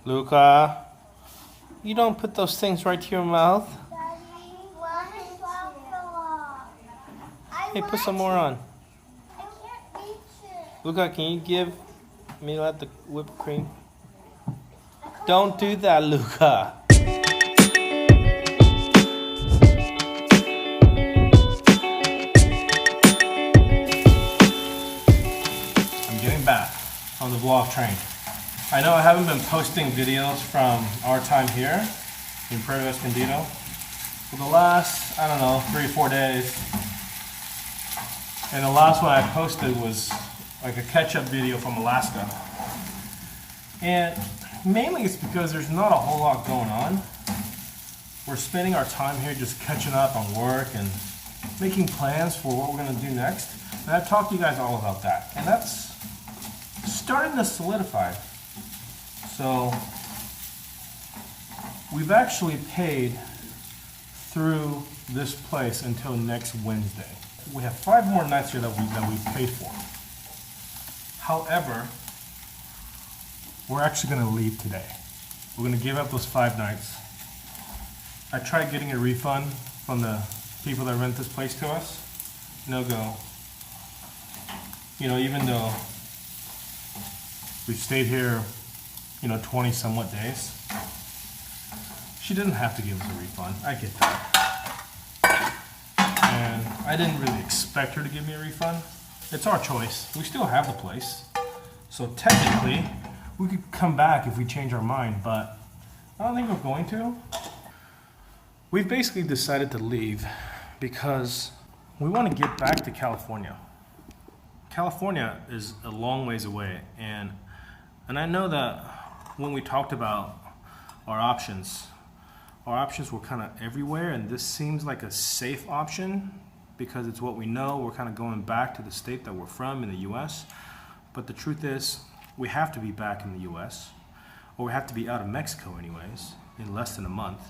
Luca, you don't put those things right to your mouth. Hey, put some more on. I can't reach it. Luca, can you give Mila the whipped cream? Don't do that, Luca. I'm getting back on the vlog train. I know I haven't been posting videos from our time here in Puerto Escondido for the last, I don't know, 3 or 4 days. And the last one I posted was like a catch-up video from Alaska. And mainly it's because there's not a whole lot going on. We're spending our time here just catching up on work and making plans for what we're going to do next. And I've talked to you guys all about that. And that's starting to solidify. So we've actually paid through this place until next Wednesday. We have 5 more nights here that we paid for. However, we're actually going to leave today. We're going to give up those 5 nights. I tried getting a refund from the people that rent this place to us. No go. You know, even though we've stayed here, 20 somewhat days. She didn't have to give us a refund. I get that. And I didn't really expect her to give me a refund. It's our choice. We still have the place. So technically, we could come back if we change our mind, but I don't think we're going to. We've basically decided to leave because we want to get back to California. California is a long ways away, and I know that when we talked about our options were kind of everywhere, and this seems like a safe option because it's what we know. We're kind of going back to the state that we're from in the US. But the truth is, we have to be back in the US, or we have to be out of Mexico anyways, in less than a month.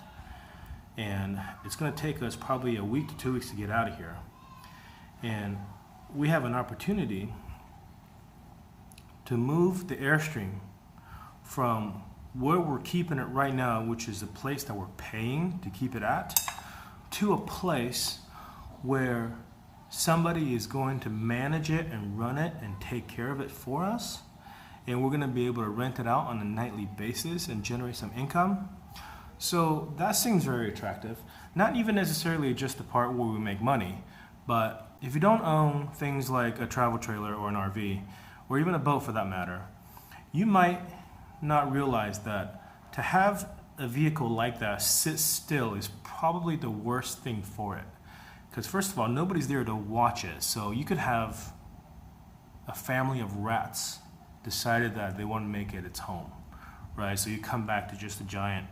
And it's going to take us probably a week to 2 weeks to get out of here. And we have an opportunity to move the Airstream from where we're keeping it right now, which is a place that we're paying to keep it at, to a place where somebody is going to manage it and run it and take care of it for us. And we're going to be able to rent it out on a nightly basis and generate some income. So that seems very attractive. Not even necessarily just the part where we make money, but if you don't own things like a travel trailer or an RV, or even a boat for that matter, you might not realize that to have a vehicle like that sit still is probably the worst thing for it. Because first of all, nobody's there to watch it. So you could have a family of rats decided that they want to make it its home, right? So you come back to just a giant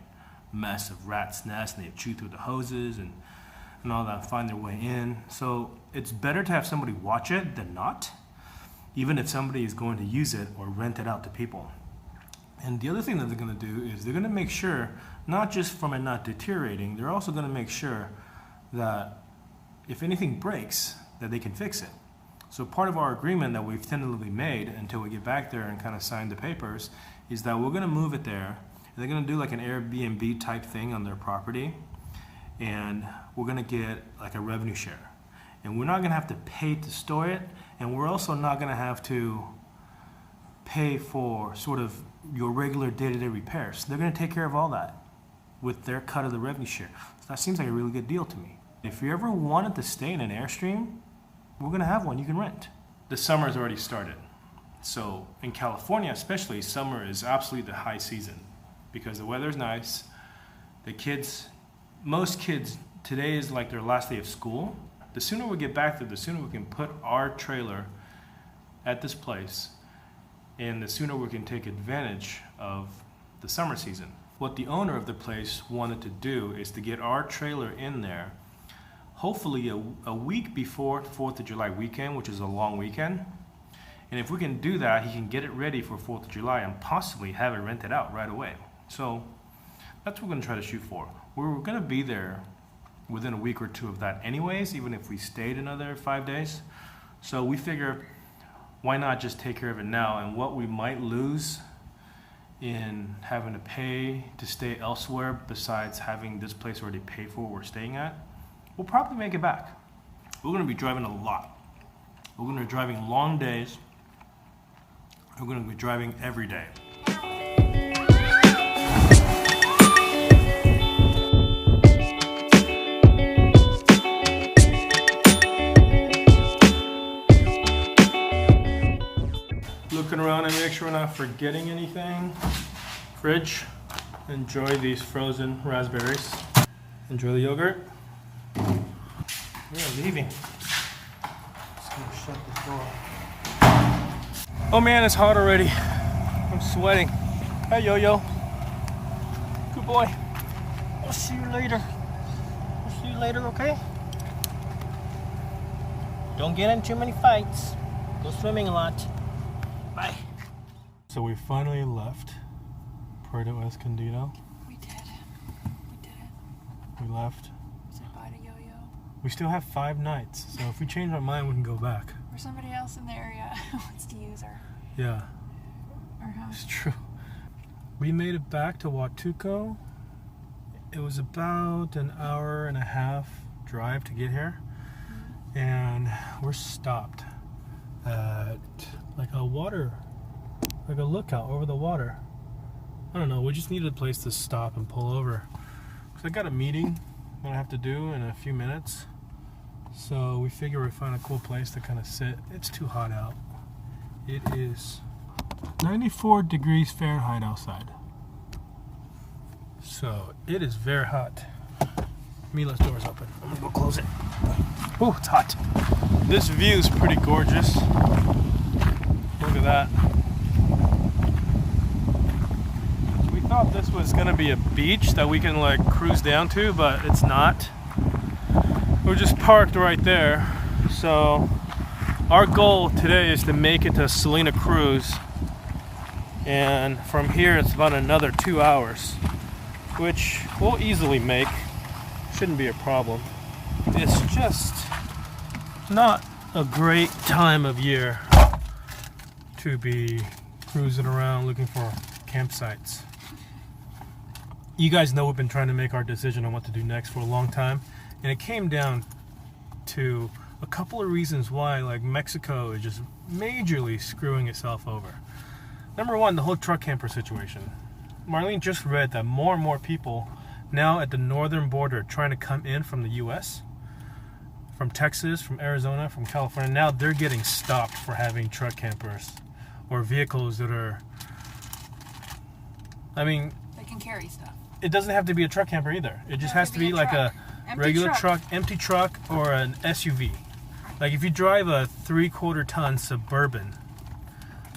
mess of rats' nests, and they chew through the hoses and all that, find their way in. So it's better to have somebody watch it than not, even if somebody is going to use it or rent it out to people. And the other thing that they're going to do is they're going to make sure, not just from it not deteriorating, they're also going to make sure that if anything breaks, that they can fix it. So part of our agreement that we've tentatively made until we get back there and kind of sign the papers is that we're going to move it there. They're going to do like an Airbnb type thing on their property, and we're going to get like a revenue share. And we're not going to have to pay to store it, and we're also not going to have to pay for sort of your regular day-to-day repairs. They're going to take care of all that with their cut of the revenue share. So that seems like a really good deal to me. If you ever wanted to stay in an Airstream, we're going to have one you can rent. The summer's already started. So in California especially, summer is absolutely the high season because the weather's nice. Most kids, today is like their last day of school. The sooner we get back there, the sooner we can put our trailer at this place, and the sooner we can take advantage of the summer season. What the owner of the place wanted to do is to get our trailer in there, hopefully a week before 4th of July weekend, which is a long weekend. And if we can do that, he can get it ready for 4th of July and possibly have it rented out right away. So that's what we're going to try to shoot for. We're going to be there within a week or 2 of that anyways, even if we stayed another 5 days. So we figure, why not just take care of it now? And what we might lose in having to pay to stay elsewhere besides having this place already paid for we're staying at, we'll probably make it back. We're going to be driving a lot. We're going to be driving long days. We're going to be driving every day. Looking around and make sure we're not forgetting anything. Fridge. Enjoy these frozen raspberries. Enjoy the yogurt. We are leaving. Just gonna shut the door. Oh man, it's hot already. I'm sweating. Hi, Yo-Yo. Good boy. I'll see you later. I'll see you later, okay? Don't get in too many fights. Go swimming a lot. Bye. So we finally left Puerto Escondido. We did. We did it. We left. We said bye to Yo-Yo. We still have 5 nights, so if we change our mind, we can go back. Or somebody else in the area wants to use Yeah, our house. it's true. We made it back to Huatuco. It was about an hour and a half drive to get here. And we're stopped at like a lookout over the water. I don't know, we just needed a place to stop and pull over. Because I got a meeting that I have to do in a few minutes. So we figure we'd find a cool place to kind of sit. It's too hot out. It is 94 degrees Fahrenheit outside. So it is very hot. Mila's door's open. I'm gonna go close it. Oh, it's hot. This view is pretty gorgeous. Look at that. We thought this was gonna be a beach that we can like cruise down to, but it's not. We're just parked right there. So our goal today is to make it to Salina Cruz. And from here it's about another 2 hours, which we'll easily make. Shouldn't be a problem. It's just not a great time of year to be cruising around looking for campsites. You guys know we've been trying to make our decision on what to do next for a long time, and it came down to a couple of reasons why like Mexico is just majorly screwing itself over. Number one, the whole truck camper situation. Marlene just read that more and more people now at the northern border trying to come in from the US, from Texas, from Arizona, from California. Now they're getting stopped for having truck campers or vehicles that are, I mean, They can carry stuff. it doesn't have to be a truck camper either. It just No, it has could to be be a like truck. a regular truck, empty truck, or an SUV. Like if you drive a 3/4 ton Suburban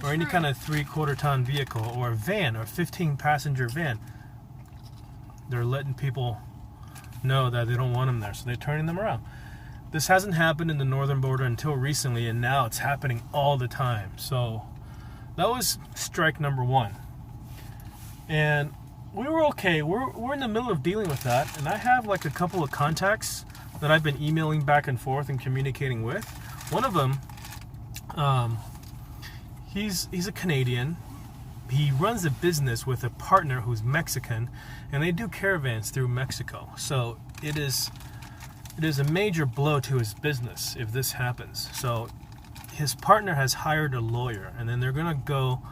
or any kind of 3/4 ton vehicle or a van or 15 passenger van, they're letting people know that they don't want them there, so they're turning them around. This hasn't happened in the northern border until recently, and now it's happening all the time. So that was strike number one. And we were okay. We're in the middle of dealing with that, and I have like a couple of contacts that I've been emailing back and forth and communicating with. One of them, he's a Canadian. He runs a business with a partner who's Mexican, and they do caravans through Mexico. So it is a major blow to his business if this happens. So his partner has hired a lawyer, and then they're gonna go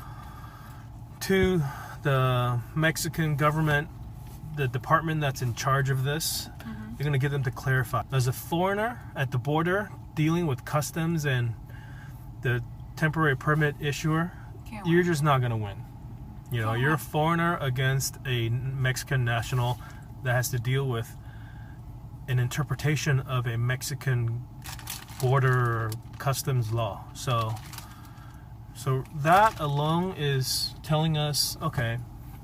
to the Mexican government, the department that's in charge of this. They're gonna get them to clarify. As a foreigner at the border dealing with customs and the temporary permit issuer, you're just not gonna win. You know, you're a foreigner against a Mexican national that has to deal with an interpretation of a Mexican border customs law. So that alone is telling us, okay,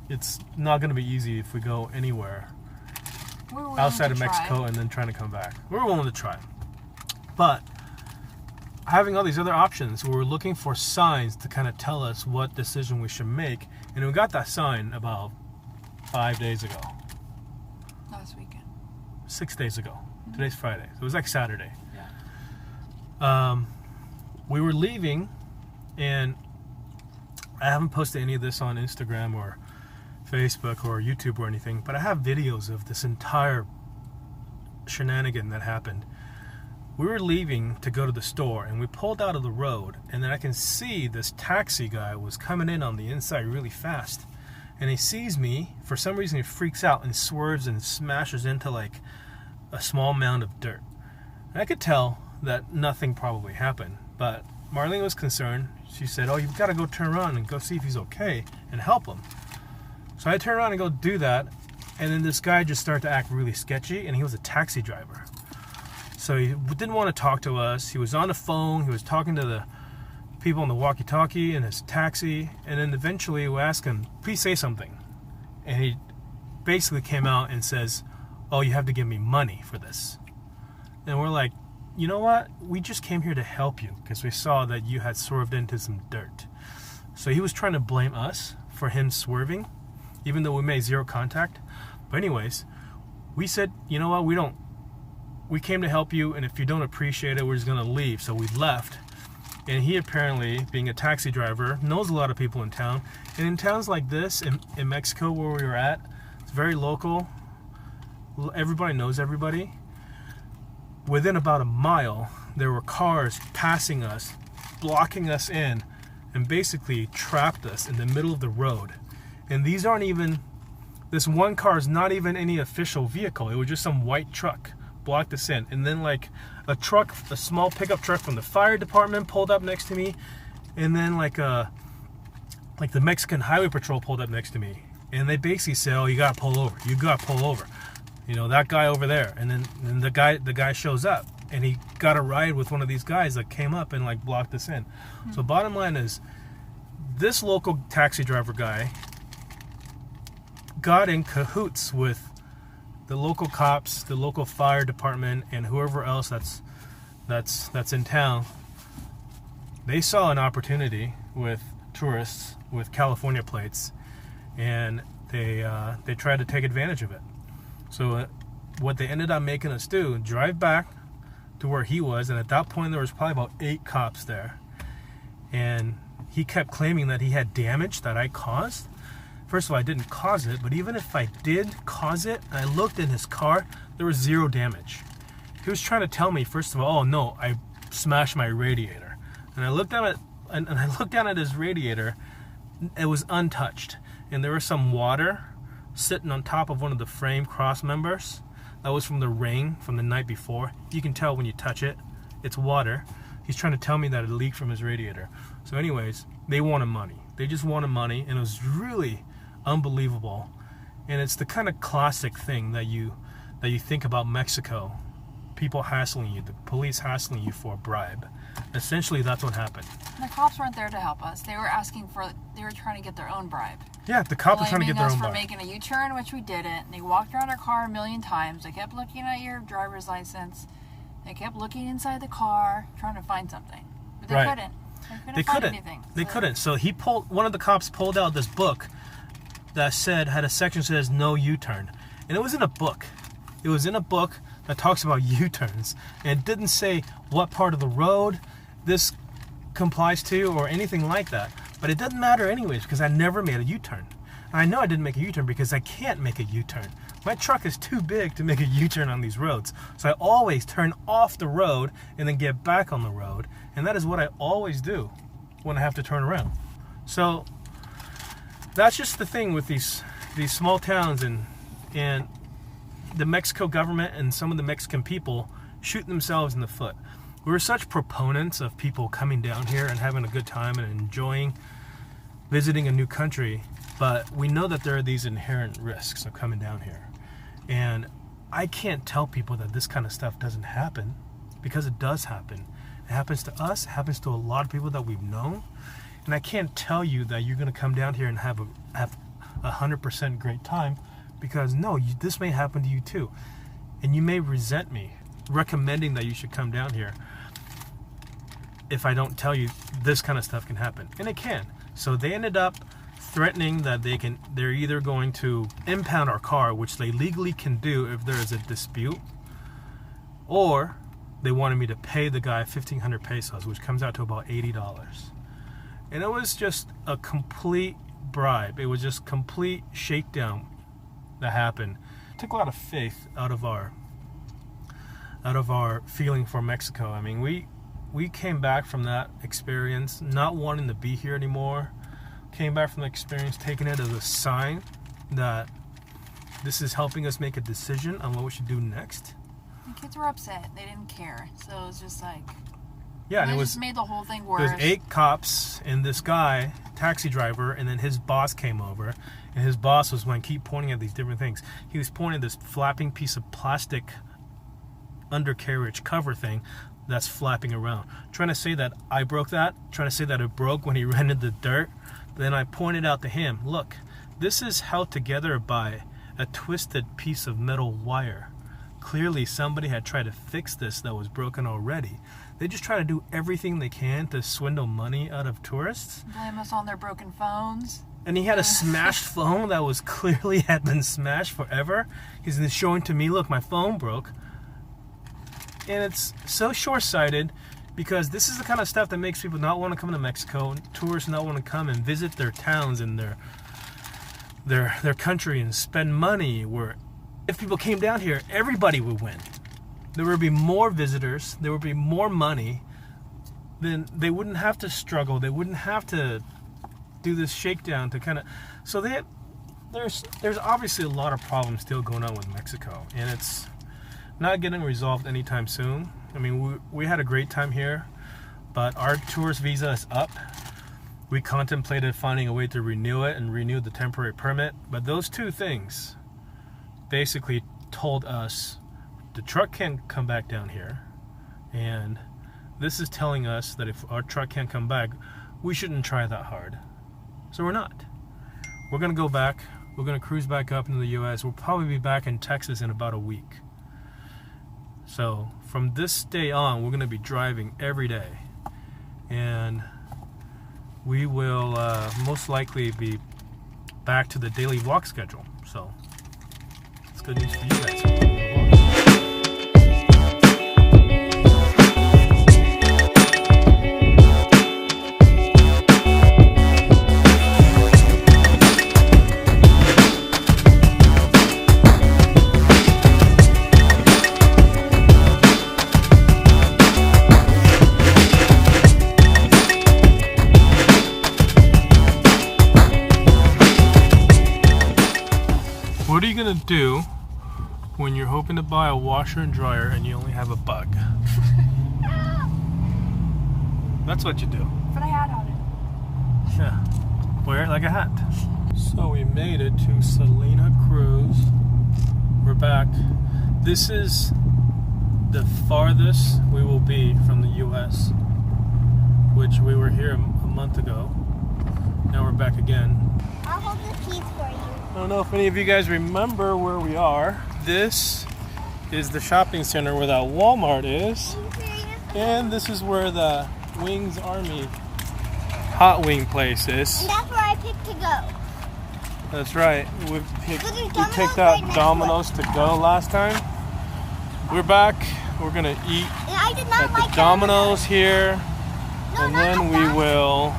it's not going to be easy if we go anywhere outside of Mexico and then trying to come back. We're willing to try. But having all these other options, we were looking for signs to kind of tell us what decision we should make. And we got that sign about 5 days ago. Last weekend. 6 days ago. Today's Friday. So it was like Saturday. Yeah. We were leaving, and I haven't posted any of this on Instagram or Facebook or YouTube or anything, but I have videos of this entire shenanigan that happened. We were leaving to go to the store, and we pulled out of the road, and then I can see this taxi guy was coming in on the inside really fast, and he sees me. For some reason he freaks out and swerves and smashes into like a small mound of dirt. And I could tell that nothing probably happened, but Marlene was concerned. She said, "Oh, you've got to go turn around and go see if he's okay and help him." So I turned around and go do that, and then this guy just started to act really sketchy, and he was a taxi driver. So he didn't want to talk to us. He was on the phone. He was talking to the people on the walkie-talkie in his taxi, and then eventually we asked him, "Please say something." And he basically came out and says, "Oh, you have to give me money for this." And we're like, "You know what? We just came here to help you because we saw that you had swerved into some dirt." So he was trying to blame us for him swerving, even though we made zero contact. But anyways, we said, "You know what? We came to help you, and if you don't appreciate it, we're just gonna leave." So we left. And he apparently, being a taxi driver, knows a lot of people in town. And in towns like this, in Mexico where we were at, it's very local. Everybody knows everybody. Within about a mile, there were cars passing us, blocking us in, and basically trapped us in the middle of the road. And these aren't even, this one car is not even any official vehicle. It was just some white truck blocked us in. And then like a truck, a small pickup truck from the fire department pulled up next to me. And then like the Mexican Highway Patrol pulled up next to me. And they basically said, "Oh, you gotta pull over. You gotta pull over. You know, that guy over there." And then the guy shows up, and he got a ride with one of these guys that came up and like blocked us in. So bottom line is, this local taxi driver guy got in cahoots with the local cops, the local fire department, and whoever else that's in town. They saw an opportunity with tourists with California plates, and they tried to take advantage of it. So what they ended up making us do, drive back to where he was, and at that point there was probably about 8 cops there. And he kept claiming that he had damage that I caused. First of all, I didn't cause it, but even if I did cause it, and I looked in his car, there was 0 damage. He was trying to tell me, first of all, "Oh no, I smashed my radiator." And I looked down at his radiator, it was untouched. And there was some water sitting on top of one of the frame cross members. That was from the rain from the night before. You can tell when you touch it, it's water. He's trying to tell me that it leaked from his radiator. So anyways, they wanted money. They just wanted money, and it was really unbelievable. And it's the kind of classic thing that you think about Mexico. People hassling you, the police hassling you for a bribe. Essentially, that's what happened. The cops weren't there to help us. They were trying to get their own bribe. Yeah, the cops were trying to get their own Blaming us bribe. for making a U-turn, which we didn't. They walked around our car a million times. They kept looking at your driver's license. They kept looking inside the car, trying to find something. But they couldn't. They couldn't find anything. They couldn't. So one of the cops pulled out this book that had a section that says "No U-turn." And it was in a book. It was in a book that talks about U-turns. And it didn't say what part of the road this complies to or anything like that. But it doesn't matter anyways, because I never made a U-turn. And I know I didn't make a U-turn because I can't make a U-turn. My truck is too big to make a U-turn on these roads. So I always turn off the road and then get back on the road. And that is what I always do when I have to turn around. So that's just the thing with these small towns, and the Mexico government and some of the Mexican people shooting themselves in the foot. We were such proponents of people coming down here and having a good time and enjoying visiting a new country, but we know that there are these inherent risks of coming down here. And I can't tell people that this kind of stuff doesn't happen, because it does happen. It happens to us, it happens to a lot of people that we've known. And I can't tell you that you're going to come down here and have 100% great time, because no, this may happen to you too. And you may resent me recommending that you should come down here if I don't tell you this kind of stuff can happen. And it can. So they ended up threatening that they're either going to impound our car, which they legally can do if there is a dispute, or they wanted me to pay the guy 1,500 pesos, which comes out to about $80. And it was just a complete bribe. It was just complete shakedown that happened. It took a lot of faith out of our feeling for Mexico. I mean, we came back from that experience not wanting to be here anymore. Came back from the experience taking it as a sign that this is helping us make a decision on what we should do next. The kids were upset. They didn't care. So it was just like, yeah, and it just made the whole thing worse. There's 8 cops and this guy, taxi driver, and then his boss came over, and his boss was one keep pointing at these different things. He was pointing at this flapping piece of plastic undercarriage cover thing that's flapping around, trying to say that I broke that, trying to say that it broke when he ran into the dirt. But then I pointed out to him, look, this is held together by a twisted piece of metal wire. Clearly somebody had tried to fix this that was broken already. They just try to do everything they can to swindle money out of tourists. Blame us on their broken phones. And he had a smashed phone that was clearly had been smashed forever. He's showing to me, look, my phone broke. And it's so short-sighted because this is the kind of stuff that makes people not want to come to Mexico, tourists not want to come and visit their towns and their country and spend money. Where if people came down here, everybody would win. There would be more visitors, there would be more money, then they wouldn't have to struggle, they wouldn't have to do this shakedown to kind of... So there's obviously a lot of problems still going on with Mexico, and it's not getting resolved anytime soon. I mean, we had a great time here, but our tourist visa is up. We contemplated finding a way to renew it and renew the temporary permit, but those two things basically told us the truck can't come back down here, and this is telling us that if our truck can't come back, we shouldn't try that hard. So we're not. We're gonna go back. We're gonna cruise back up into the US. We'll probably be back in Texas in about a week. So from this day on, we're gonna be driving every day, and we will most likely be back to the daily walk schedule. So it's good news for you guys. What are you gonna do when you're hoping to buy a washer and dryer and you only have a bug? That's what you do. Put a hat on it. Yeah, wear it like a hat. So we made it to Salina Cruz. We're back. This is the farthest we will be from the US, which we were here a month ago. Now we're back again. I'll hold the keys for you. I don't know if any of you guys remember where we are. This is the shopping center where that Walmart is. And this is where the Wings Army hot wing place is. And that's where I picked to go. That's right. We picked out Domino's to go last time. We're back. We're going to eat And I did not at like the Domino's here. No, And not then like we that. will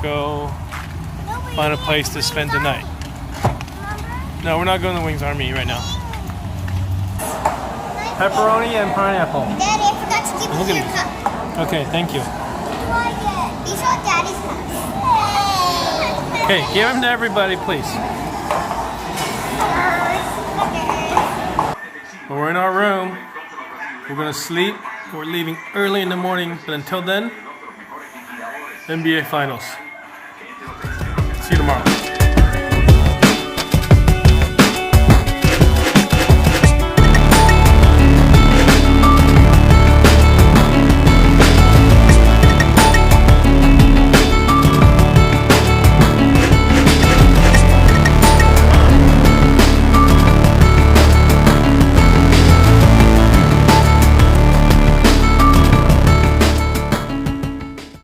go No, we find a didn't. place to spend the night. Remember? No, we're not going to Wings Army right now. Pepperoni and pineapple. Daddy, I forgot to give Look you at your these. cup. Okay, thank you. What do I get? These are Daddy's cups. Okay, give them to everybody, please. We're in our room. We're gonna sleep. We're leaving early in the morning, but until then, NBA Finals. See you tomorrow.